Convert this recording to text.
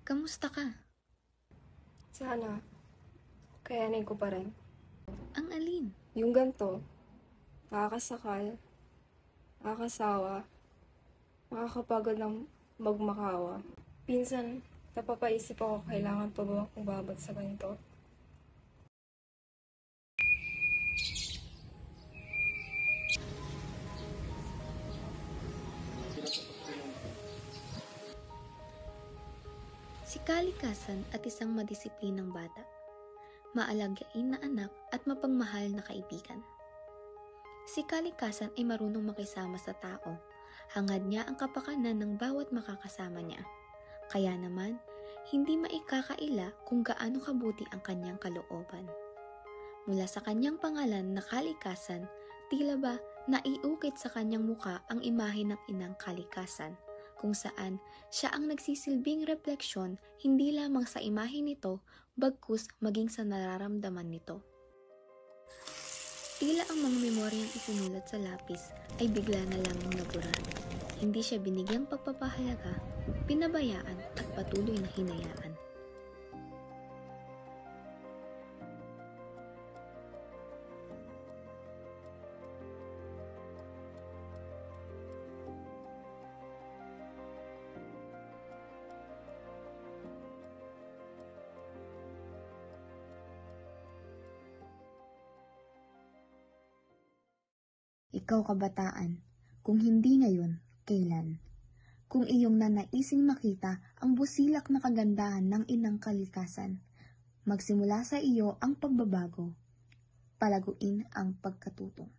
Kamusta ka? Sana, kayanin ko pa rin. Ang alin? Yung ganito, nakakasakal, nakakasawa, nakakapagod ng magmakawa. Pinsan, napapaisip ako, kailangan pa ba akong babad sa ganito? Si kalikasan at isang madisiplinang bata, maalagain na anak at mapagmahal na kaibigan. Si kalikasan ay marunong makisama sa tao. Hangad niya ang kapakanan ng bawat makakasama niya. Kaya naman, hindi maikakaila kung gaano kabuti ang kanyang kalooban. Mula sa kanyang pangalan na kalikasan, tila ba naiukit sa kanyang muka ang imahe ng inang kalikasan, kung saan siya ang nagsisilbing refleksyon hindi lamang sa imahe nito, bagkus maging sa nararamdaman nito. Tila ang mga memoryang isinulat sa lapis ay bigla na lamang nabura. Hindi siya binigyang pagpapahalaga, pinabayaan at patuloy na hinayaan. Ikaw kabataan, kung hindi ngayon, kailan? Kung iyong nanaising makita ang busilak na kagandahan ng inang kalikasan, magsimula sa iyo ang pagbabago, palaguin ang pagkatuto.